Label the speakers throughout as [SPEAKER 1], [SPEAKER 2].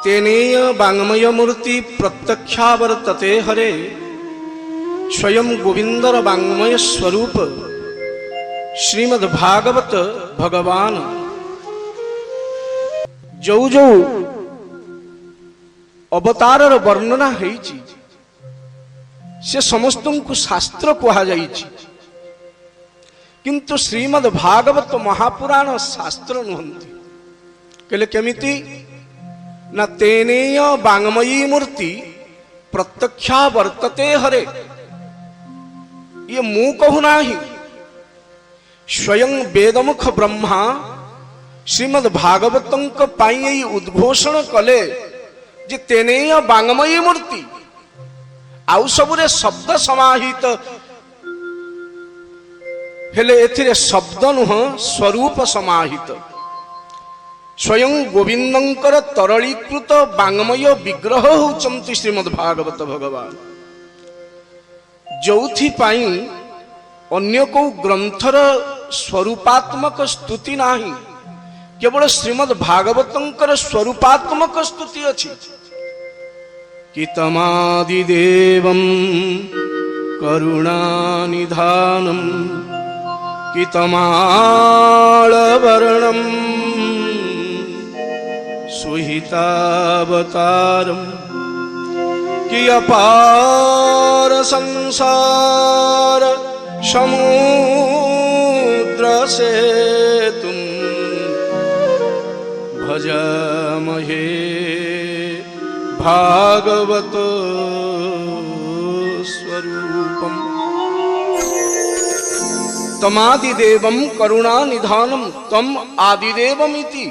[SPEAKER 1] तेनेय वाङ्मय मूर्ति प्रत्यक्षावर्तते हरे स्वयं गोविंदर वाङ्मय स्वरूप श्रीमद्भागवत भगवान जो जो अवतारर वर्णना होईची से समस्त को शास्त्र कहा जाईची, किंतु श्रीमद्भागवत महापुराण शास्त्र नुहंती। कहले केमिति ना तेनेय वाङ्मयी मूर्ति प्रत्यक्षा वर्तते हरे, ये मु कहू नाही, स्वयं वेदमुख ब्रह्मा श्रीमद्भागवतंक पाई उद्घोषण कले जे तेनेय वाङ्मयी मूर्ति आउ सबुरे शब्द समाहित हेले एथिरे शब्द नुह स्वरूप समाहित स्वयं गोविंदंकर तरलीकृत वाङ्मय विग्रह होचंती श्रीमद्भागवत भगवान, जोथि पाई अन्य को ग्रंथर स्वरूपात्मक स्तुति नाही, केवल श्रीमद्भागवतंकर स्वरूपात्मक स्तुति अछि। कि तमादिदेवं करुणानिधानं कि तमालवर्णं सुहितावतारं कि अपार संसार समुद्र सेतुं भजामहे भागवत स्वरूपम। तमादिदेवं करुणानिधानं तम आदिदेवमिति,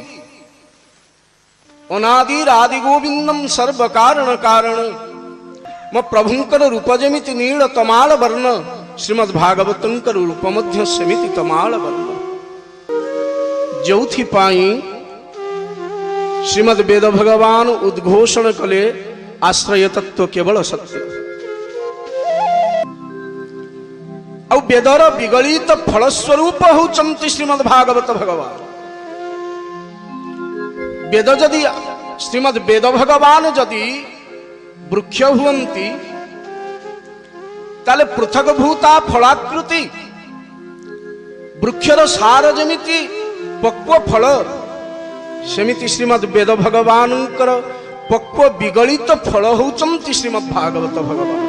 [SPEAKER 1] अनादिरादि गोविंदम सर्व कारण कारण म प्रभुंकर रूप जमिति नील तमाल वर्ण श्रीमद्भागवतंकर रूप मध्य समिति तमाल वर्ण, जोथि पाई श्रीमद् वेद भगवान उद्घोषण कले आश्रय तत्व केवल सत्य। और वेदर विगलित फलस्वरूप होचंती श्रीमद्भागवत भगवान। वेद जदि श्रीमद् वेद भगवान जदि वृक्ष हुवंती ताले पृथक भूता फलाकृति, वृक्षर सार जमिति पक्व फल सेमिति श्रीमद् वेद भगवानंकर पक्व विगलित फल होचंती श्रीमद्भागवत भगवान।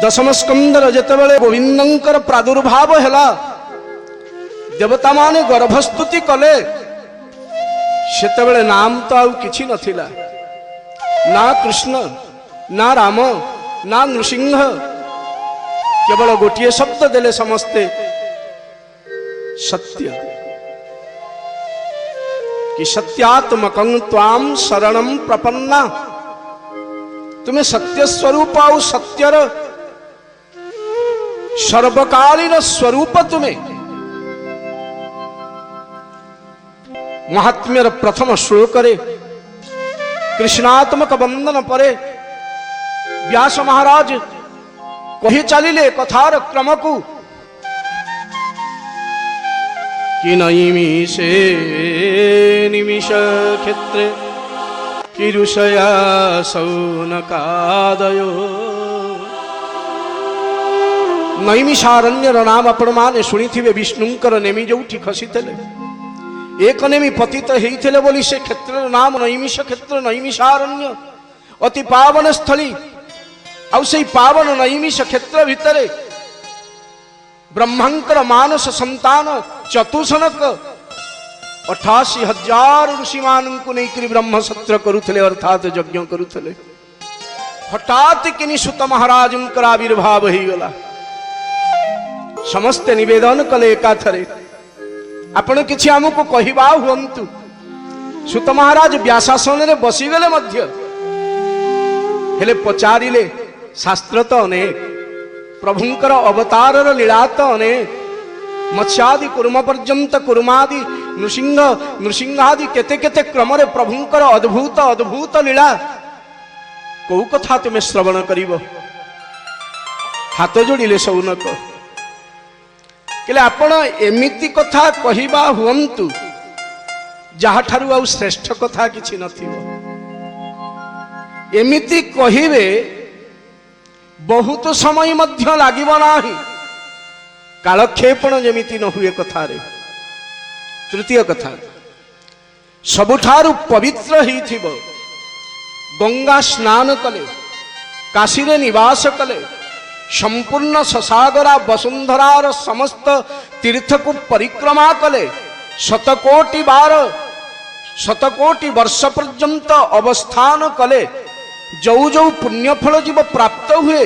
[SPEAKER 1] दशम स्कंदर जेतेबेले गोविंदंकर प्रादुर्भाव हैला, देवता माने गर्भस्तुति कले, सेतेबेले नाम तो आउ किछि नथिला, ना कृष्ण ना राम ना नृसिंह, केवल गोटिए शब्द देले समस्ते सत्य। कि सत्यात्मकं त्वाम शरणं प्रपन्ना, तुम्हें सत्य स्वरूप और सत्यर सर्वकालीन स्वरूप तुम्हें। महात्म्यर प्रथम श्लोक कृष्णात्मक वंदन परे व्यास महाराज कही चलिले कथार क्रम को कि नैमिषे निमिष क्षेत्रे किरुषया सौनकादयो। नैमिषारण्यर नाम आपण माने शुणी थे विष्णुंकर नेमी जोठी खसी थे, एक नेमी पतित होइथिले बोली से क्षेत्र नाम नैमिष क्षेत्र नैमिषारण्य अति पावन स्थली। आउ से पावन नैमिष क्षेत्र भितरे ब्रह्मंकर मानस संतान चतुसनक 88,000 ऋषि मानू नहीं ब्रह्म सत्र करुले अर्थात यज्ञ करुले। हठात किनि सुत महाराज आविर्भाव हो गला। समस्ते निवेदन कले एकाथरे आपण किछि आमको कहिबा हुअन्तु। सुत महाराज व्यासासन रे बसीगले मध्य हेले पचारिले शास्त्र तो अनेक, प्रभुंकर अवतारर लीला तो अनेक, मत्स्यादि कुर्म पर्यंत कुर्मादि नृसिंह नृसिंहादि केते केते क्रम रे प्रभुंकर अद्भुत अद्भुत लीला कौ कथा तुम श्रवण करिब। हाथ जोड़िले सौनक कहले आपण एमिति कथा कहिबा हुअन्तु ଯାହାଠାରୁ ଆଉ ଶ୍ରେଷ୍ଠ କଥା କିଛି ନଥିବ। ଏମିତି କହିବେ ବହୁତ ସମୟ ମଧ୍ୟ ଲାଗିବ ନାହିଁ, କାଳକ୍ଷେପଣ ଯେମିତି ନ ହୁଏ କଥାରେ। ତୃତୀୟ କଥା, ସବୁଠାରୁ ପବିତ୍ର ହେଇଥିବ ଗଙ୍ଗା ସ୍ନାନ କଲେ, କାଶୀରେ ନିବାସ କଲେ, संपूर्ण ससागरा वसुंधरार समस्त तीर्थ को परिक्रमा कले, शतकोटि बार शतकोटि वर्ष पर्यंत अवस्थान कले, जो जो पुण्यफल जीव प्राप्त हुए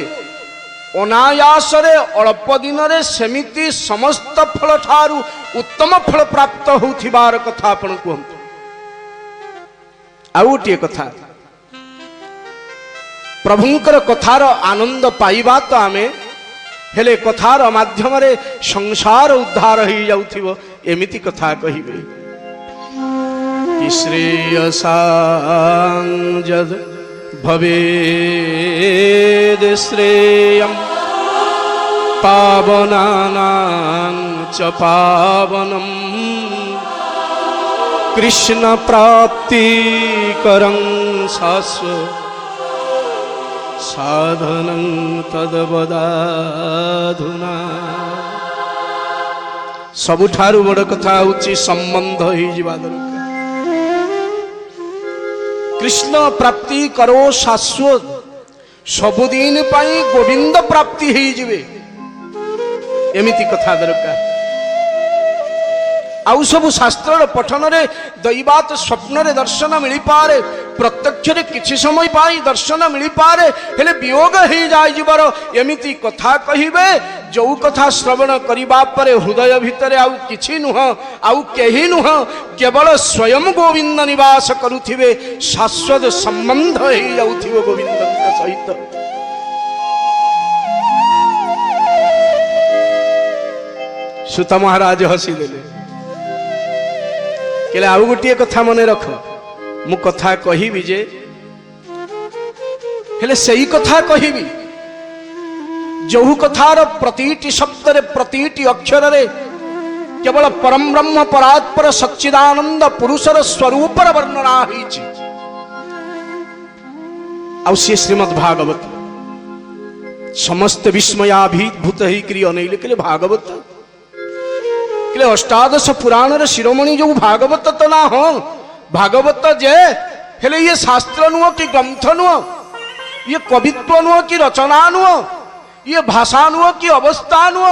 [SPEAKER 1] अनायासरे अल्प दिन रे सेमिति समस्त फल ठारू उत्तम फल प्राप्त होथिबार कथा आपण कहंतु। आउ गोटे कथा, प्रभुंकर कथार आनंद पाइबा तो आमे, हेले कथार माध्यम रे संसार उद्धार हो जाउथिबो एमिति कथा कहिबे कि श्रेयसां जद भवेद श्रेयं पावनानां च पावनं कृष्ण प्राप्ति करं शाश्वत साधनं तदवदाधुना। सबुठारु बड़ कथा होची संबंध ही जीवा दरकार। कृष्ण प्राप्ति करो शाश्वत, सबुदिन पाई गोविंद प्राप्ति ही जीवे एमिति कथा दरकार। आउ सब शास्त्र पठन रे दैवात स्वप्न रे दर्शन मिली पारे, प्रत्यक्ष रे किछि समय पाई दर्शन मिली पारे, हेले वियोग ही जाय जीवर एमिति कथा कहिबे जो कथा श्रवण करिबा परे हृदय भितरे आउ किछि नुह, आउ केही नुह, केवल स्वयं गोविंद निवास करुथिबे, शाश्वत संबंध ही जाउथिबो गोविंद सहित। सुत महाराज हसी देले, केले आउ गोटे कथा मने रख, मु कथा कहिबी जे हेले सही कथा कहिबी जो कथार प्रतिटी शब्द रे प्रतिटी अक्षर रे केवल परम ब्रह्म परात्पर सच्चिदानंद पुरुषर स्वरूप वर्णना होईछि। आउ से श्रीमद् भागवत समस्त विस्मयाभूत ही क्रिय अनैले केले भागवत केले अष्टादश पुराण रे शिरोमणि जो भागवत तो ना हो, भागवत जे हेले ये शास्त्र नुह कि ग्रंथ नुह, ये कवित्व नुह कि रचना नुह, ये भाषा नुह कि अवस्था नुह,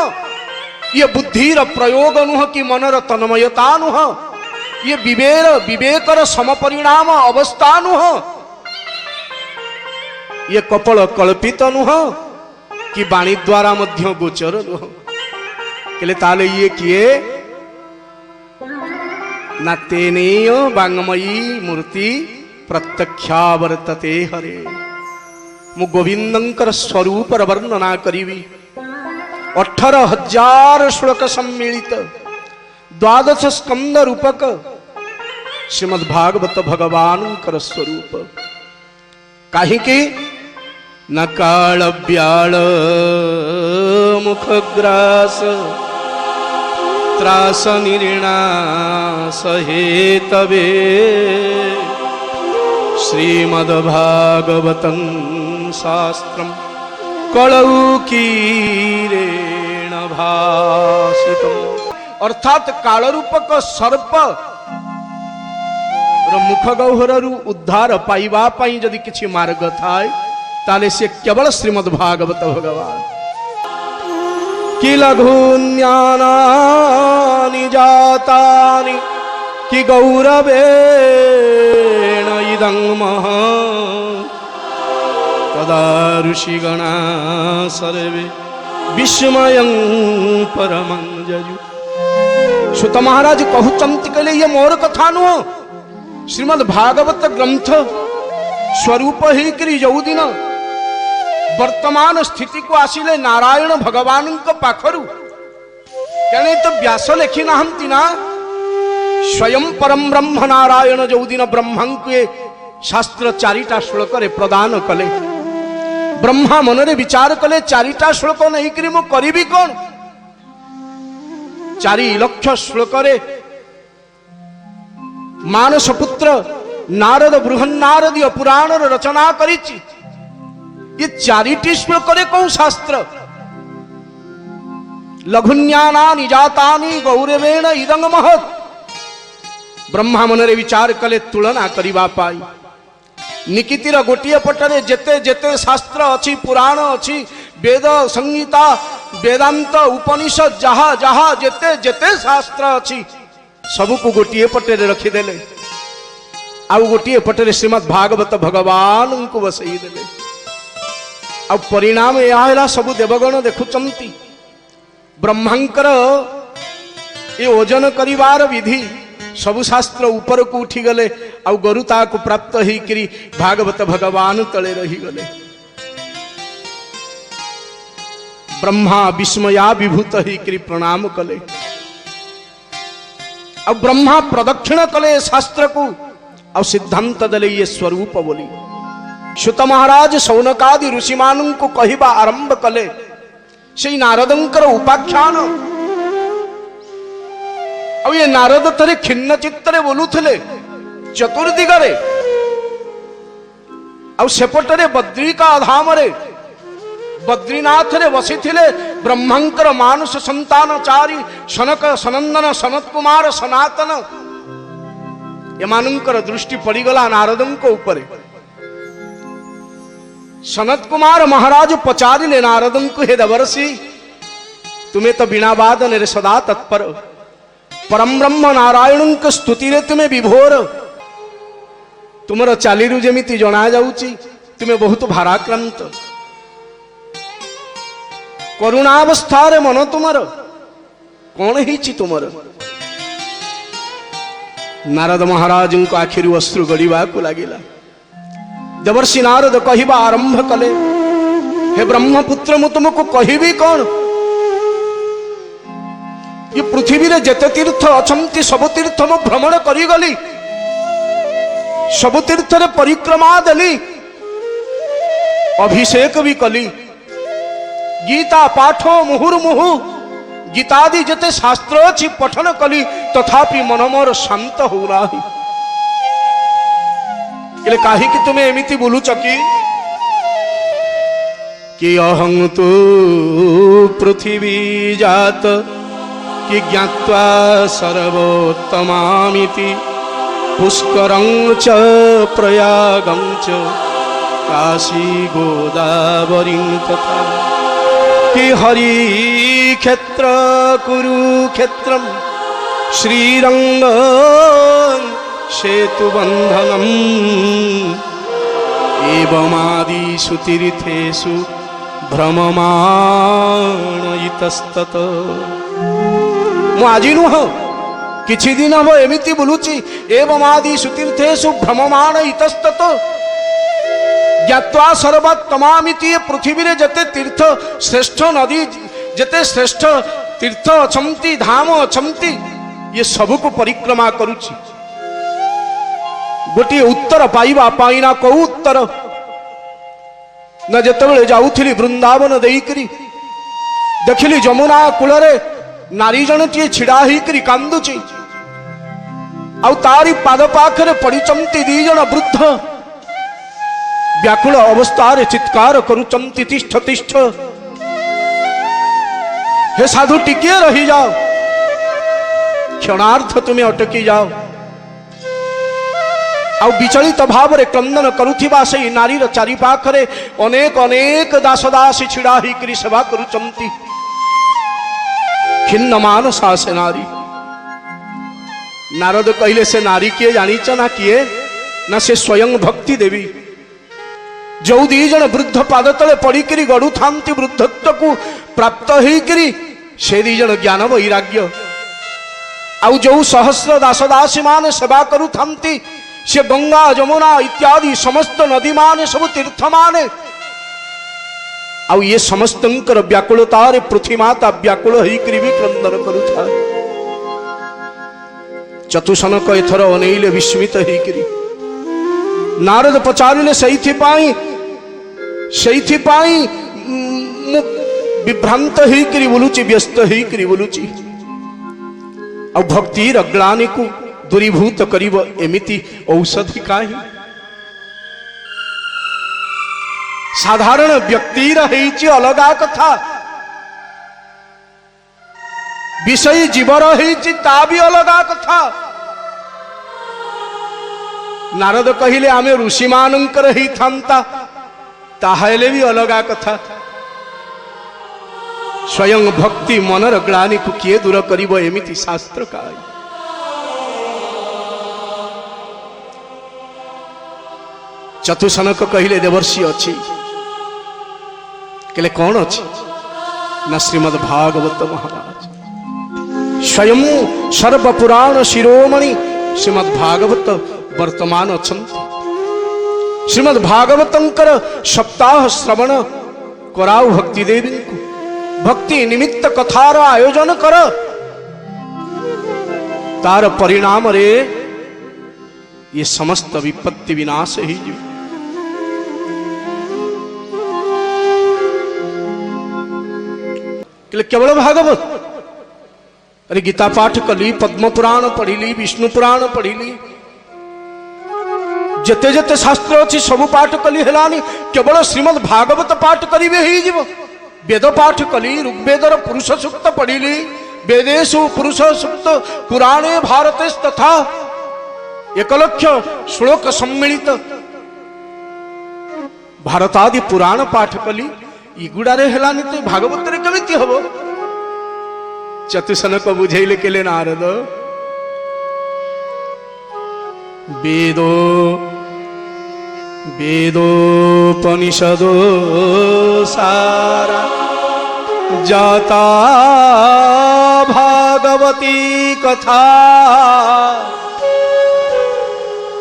[SPEAKER 1] ये बुद्धिर प्रयोग नुह कि मनर तन्मयता नुह, ये विवेकर समपरिणाम अवस्था नुह, ये कपल कल्पित नुह कि वाणी द्वारा मध्य गोचर नुह। केले ताले ये किए ना तेनेय वांगमयी मूर्ति प्रत्यक्षावर्तते हरे। मु गोविंदंकर स्वरूप वर्णना करिवी 18,000 श्लोक सम्मिलित 12 स्कंद रूपक श्रीमद्भागवत भगवान स्वरूप। कहीं की न काल व्याल मुखग्रास त्रास निर्णास हेतवे श्रीमद्भागवतं शास्त्रं कलौकीरेण भासितम्। अर्थात काल रूपक सर्प मुख गह्वर उद्धार पाइबा पाई जदि किछि मार्ग थाए ताले से केवल श्रीमद् भागवत भगवान। कि लघुन्यानानि जातानि कि गौरवेण इदं महा तदा ऋषिगणा सर्वे विस्मयं परमं जयु। सुत महाराज कहउचंती कहले ये मोर कथा नुह, श्रीमद् भागवत ग्रंथ स्वरूप ही करी जो दिन वर्तमान स्थिति को आसिले नारायण भगवान पाखरु कणे तो व्यास लेखि नाहंती ना, स्वयं परम ब्रह्म नारायण जो दिन ब्रह्मा को शास्त्र 4टा श्लोक रे प्रदान कले। ब्रह्मा मन रे विचार कले 4टा श्लोक नहीं करी मु करिबी कोन। 4 लक्ष श्लोक रे मानस पुत्र नारद बृहन्नारदीय पुराण रचना करिछि। ये चारिटी श्लोक कौ शास्त्र लघुन्याना निजातानि गौरवेण इदं महत्। ब्रह्मा मनरे विचार कले तुलना करिबा पाई। निकितिर गोटिए पटरे जेते जेते शास्त्र अछि पुराण अछि वेद संहिता वेदांत उपनिषद जहा जहा जेते जेते शास्त्र अछि सबको गोटिए पटरे रखिदेले। आउ गोटिए पटरे श्रीमद् भागवत भगवान को बसई देले। अब परिणाम यह सब देवगण देखुचंती ब्रह्मांकर ये ओजन करिवार विधि सबु शास्त्र ऊपर को उठी गले। आउ गरुता को प्राप्त ही करी भागवत भगवान तले रही गले। ब्रह्मा विस्मया विभूत ही करी प्रणाम कले। अब ब्रह्मा प्रदक्षिण कले शास्त्र को और सिद्धांत दले ये स्वरूप बोली। सुत महाराज सौनकादि ऋषि मान को कहवा आरंभ कले। से नारदंकर उपाख्यान अब ये नारद थरे खिन्न चित्तरे बोलुथिले चतुर्दिगरे और सेपटरे बद्रिका धामरे बद्रीनाथ रे बसिथिले ब्रह्मांकर मानुष संतानचारी सनक सनंदन सनत कुमार सनातन। एमानंकर दृष्टि पड़ीगला नारदंक ऊपर। सनत कुमार महाराज पचारिले नारदंक हे देवर्षि तुम्हें तो बिना वादन सदा तत्पर परम ब्रह्म नारायण स्तुति रे तुम्हें विभोर। तुमर चालीरु जेमिति जना जाउची तुम्हें बहुत भाराक्रांत। करुणावस्था रे मन तुमर कौन ही तुमर। नारद महाराज को आखिर अश्रु गड़िवा को लगिला। देवर्षि नारद कहवा आरंभ कले हे ब्रह्मपुत्र मु तुमको कहबी कौन। ये पृथ्वी रे जेते तीर्थ अछंती सब तीर्थ मु भ्रमण करी गली। सब तीर्थ रे परिक्रमा देली अभिषेक भी कली। गीता पाठ मुहुर्मुहु गीतादि जेते शास्त्र अछि पठन कली तथापि मन मोर शांत हो नाही। इले काहे कि तुम्हें एमिति बोलू चकी कि अहं तु पृथ्वी जात कि ज्ञात्वा सर्वोत्तमामिति पुष्करं च प्रयागं च काशी गोदावरीं तथा कि हरि क्षेत्र कुरुक्षेत्रं श्रीरंग सेतुबंधनम एवमादिषु तीर्थेषु भ्रममाण इतस्तत। मु आजि नुह किछि दिन हम एमिति बोलुची एवमादिषु तीर्थेषु भ्रममाण इतस्तत ज्ञात्वा सर्वोत्तमामिति। पृथ्वी रे जते तीर्थ श्रेष्ठ नदी जते श्रेष्ठ तीर्थ अछंती धाम अछंती ये सबको परिक्रमा करुची। गोटे उत्तर पाइबा पाइना को उत्तर न जेतेबेले जाउथिली वृंदावन देइकरी देखिली जमुना कूलरे नारी जनटी छिड़ा होकर कांदुची। आउ तारी पाद पाखरे पड़िचंती दी जण वृद्ध व्याकुल अवस्था चित्कार करुचंती तिष्ठ तिष्ठ हे साधु टिके रही जाओ क्षणार्थ तुम्हें अटकी जाओ। आउ विचलित भाव रे क्रंदन करुथिबा से नारीर चारि पाखरे अनेक अनेक दासदासी छिड़ा होकर सेवा करुचंती। खिन्न मानसा से नारी। नारद कहले से नारी किए जानीच ना किए ना से स्वयं भक्ति देवी जो दी जन वृद्ध पाद तले पड़िकी गड़ू था वृद्धत्व को प्राप्त होकर से दी जन ज्ञान वैराग्य आउ जो सहस्र दासदासी मान सेवा करू थांती से गंगा जमुना इत्यादि समस्त नदी मान सब तीर्थ माने आउ ये समस्त व्याकुलतार पृथ्वी माता व्याकुल होकर भी क्रंदन करुथा। चतुसनक एथर अनेइले विस्मित होकर नारद पचारिले सेइथिपाई विभ्रांत होकर बोलुची व्यस्त होकर बोलुची आ भक्तिर अग्लानी को दूरीभूत करिब एमिति औषधि काहि। साधारण व्यक्ति रही अलगा कथा, विषय जीव रही ता भी अलगा कथा। नारद कहिले आमे ऋषि मानंकर ही थांता ताहेले भी अलगा कथा। स्वयं भक्ति मनर ग्लानि को किए दूर करिब एमिति शास्त्र काहि। चतुसनक कहिले देवर्षि अछि, कहले कौन अछि ना श्रीमद् भागवत महाराज स्वयं सर्वपुराण शिरोमणि श्रीमद् भागवत वर्तमान अछंती। श्रीमद् भागवतंकर सप्ताह श्रवण कराउ भक्ति देवी को, भक्ति निमित्त कथार आयोजन कर, तार परिणाम रे ये समस्त विपत्ति विनाश ही जी। केवल भागवत, अरे गीता पाठ कली, पद्म पुराण पढ़िली, विष्णु पुराण पढ़िली, जते जते शास्त्र अच्छी सबु पाठ कली हेलानी, केवल श्रीमद् भागवत पाठ करिवे ही जीव। वेद पाठ कली, ऋग्वेदर पुरुष सूक्त पढ़िली, वेदेषु पुरुष सूक्त, पुराणे भारते तथा 1 लक्ष श्लोक सम्मिलित भारतादि पुराण पाठ कली, इगुड़ारे हेलानी तो भागवत रे केमिति हबो। चतुसनक बुझेइले केले नारद, वेदो वेदोपनिषदो सारा जाता भागवती कथा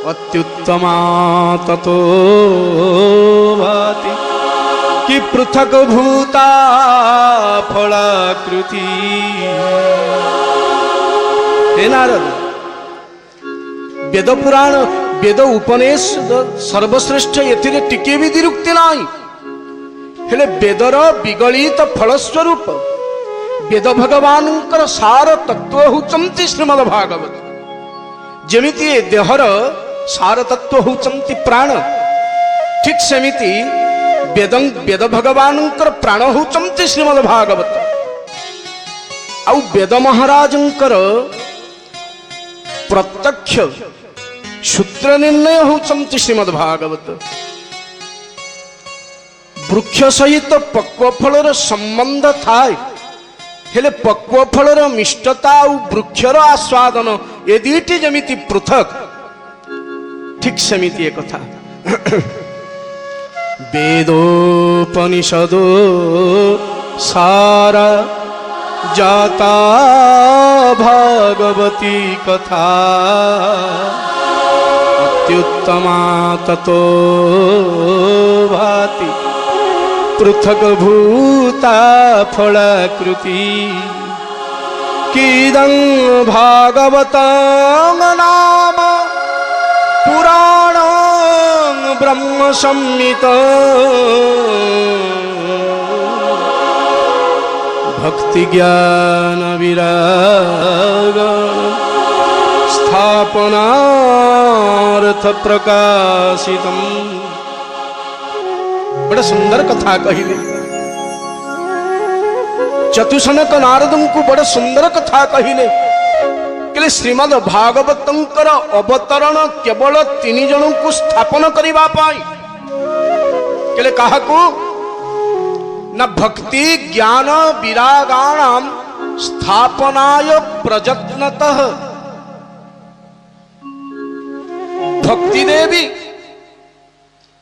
[SPEAKER 1] अत्युत्तमा ततो भाति कि पृथक भूता फलाकृति। हे नारद, वेद पुराण वेद उपनिष सर्वश्रेष्ठ, एथिरे टिके भी दिरुक्ति नाही। हेले वेदर विगलित फलस्वरूप वेद भगवानंकर सार तत्व होचंती श्रीमद् भागवत। जेमिति देहर सार तत्व होचंती प्राण, ठीक सेमिति वेद भगवानंकर प्राण होचंती श्रीमद् भागवत। आउ वेद महाराजंकर प्रत्यक्ष सूत्र निर्णय होचंती श्रीमद् भागवत। वृक्ष सहित पक्व फलर संबंध थाए, हेले पक्व फलर मिष्टता और वृक्षर आस्वादन ए दुईटी जमिति पृथक, ठीक सेमिति एक कथा। वेदोपनिषदो सारा जाता भागवती कथा अत्युत्तमा ततो भाति पृथक भूता फलाकृति। कीदं भागवतं नाम पुराणं ब्रह्म संहितं भक्ति ज्ञान विराग स्थापनार्थ प्रकाशितम्। बड़ा सुंदर कथा कहिले चतुसनक नारदं को, बड़ा सुंदर कथा कहिले कि श्रीमद् भागवतंकर अवतरण केवल 3 जनों को स्थापन करिबा पाई। केले काहाकू न भक्ति ज्ञान विरागाणाम स्थापनाय प्रयत्नतः। भक्ति देवी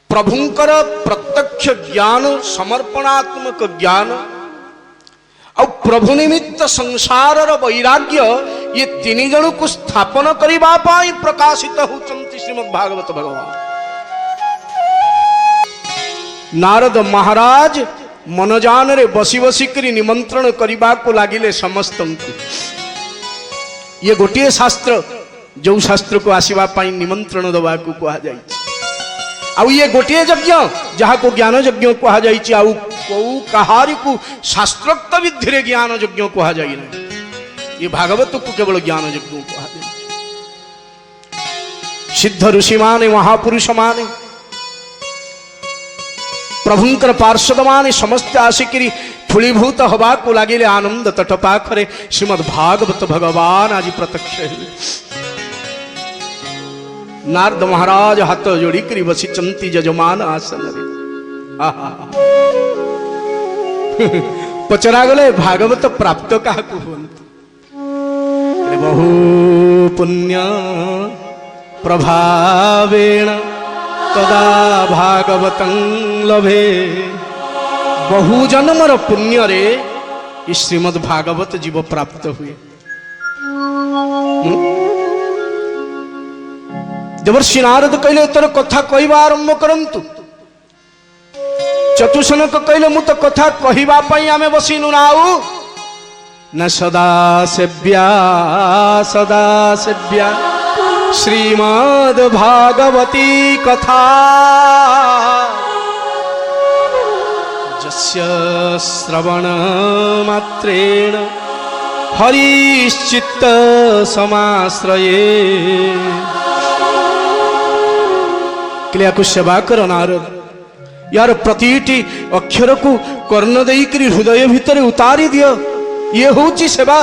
[SPEAKER 1] प्रभुंकर प्रत्यक्ष ज्ञान, समर्पणात्मक ज्ञान और प्रभु निमित्त संसार वैराग्य, ये 3 जन को स्थापन करिबा पाई प्रकाशित होचंती श्रीमद् भागवत भगवान। नारद महाराज मनजान रे बसी बसी करी निमंत्रण करिबा को लागिले समस्त को। ये गोटे शास्त्र जो शास्त्र को आसीबा पाई निमंत्रण दबा को कहा जाय। आउ ये गोटे यज्ञ जहाँ को ज्ञान यज्ञ कहा जाय, आउ को कहारी को शास्त्रोक्त विधि रे ज्ञान यज्ञ कहा जाय। ये भागवत को केवल ज्ञान यज्ञ कहा जाय। सिद्ध ऋषि माने महापुरुष माने प्रभुंकर पार्षद माने समस्त आसिकी फूलीभूत हवा को लगे आनंद तट पाखरे श्रीमद भागवत भगवान आज प्रत्यक्ष नारद महाराज हाथ जोड़ी बसीचंती जजमान आसन पचरा गले भागवत प्राप्त क्या बहु पुण्य प्रभावेण तदा भागवतं लभे बहु जन्मर पुण्य रे श्रीमद भागवत जीव प्राप्त हुए। देवर्षि नारद कहले तोर कथा कहवा आरंभ करंतु चतुसनक कहले मु तो कथा कहवा पई आमे बसिनु नाउ न सदा सेव्या श्रीमद् भागवती कथा जस्य श्रवण मात्रेण हरिश्चित्त समाश्रये किलिया को सेवा कर नारद यार प्रतिटी अक्षर को कर्ण देकरी हृदय भितर उतारी दियो ये होची सेवा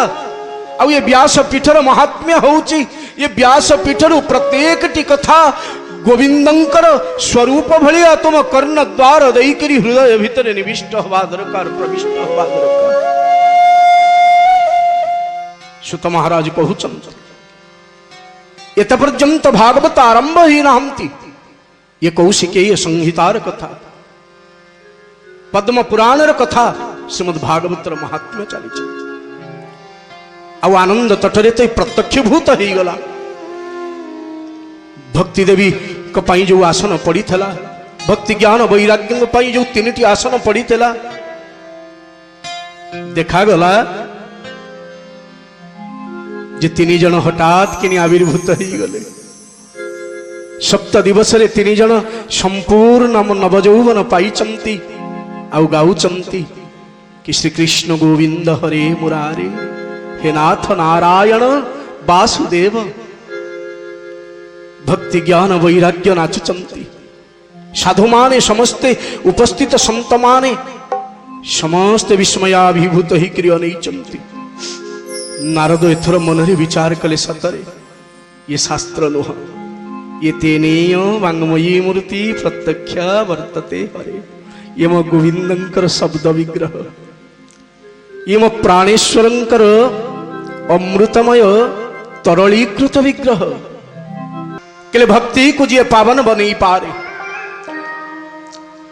[SPEAKER 1] आ ये व्यास पीठर महात्म्य होची ये व्यास पीठर प्रत्येक टी कथा गोविंदंकर स्वरूप भलिया तुम कर्ण द्वार देकरी हृदय भितर निविष्ट हवा दरकार प्रविष्ट हवा दरकार। सुत महाराज कहउचंत एत पर्यंत भागवत आरंभ ही नाहंती ये कौशिकेय संहितार कथा पद्म पुराणर कथा श्रीमद् भागवतर महात्म्य चली आउ आनंद तटरे तो प्रत्यक्षभूत हो गला। भक्ति देवी कपाई जो आसन पड़ी थला भक्ति ज्ञान वैराग्य पाई जो तीन आसन पड़ी थला देखा गला जे तीन जन हठात कि आविर्भूत हो गले। सप्त दिवस रे तीन जन संपूर्ण नवजौवन पाई आउ गाउचंती कि श्री कृष्ण गोविंद हरे मुरारे हे नाथ नारायण वासुदेव। भक्ति ज्ञान वैराग्य नाचुचंती साधु माने समस्ते उपस्थित संत माने समस्त विस्मयाभिभूत ही क्रिय नहीं। नारद एथर मनरे विचार कले सतरे ये शास्त्र नुह ये तेनेय वांगमयी मूर्ति प्रत्यक्ष वर्तते हरे ये मो गोविंदंकर शब्द विग्रह ये मो प्राणेश्वरंकर अमृतमय तरलीकृत विग्रह के भक्ति को जी पावन बनी पारे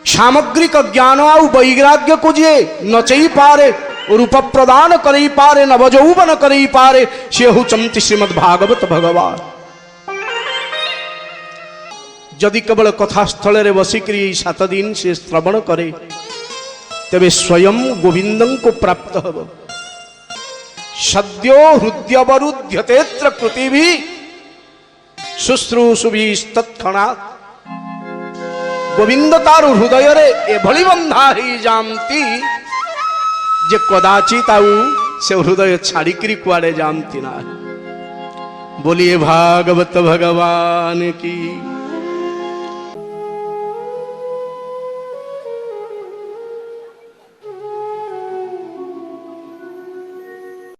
[SPEAKER 1] सामग्रिक ज्ञान आउ वैराग्य को जी नचई पारे रूप प्रदान करई पारे नवजौवन करई पारे से होचंती श्रीमद् भागवत भगवान। जदि केवल कथास्थल रे बसिकी 7 दिन से श्रवण करे तेबे स्वयं गोविंदं को प्राप्त हब। सद्यो हृदयवरुध्यतेत्र कृति भी शुश्रूषुभि तत्क्षणात् गोविंद तार हृदय रे एभली बंधा ही जानती जे कदाचित आउ से हृदय छाड़िकी कुआड़े जानती ना। बोलिए भागवत भगवान की।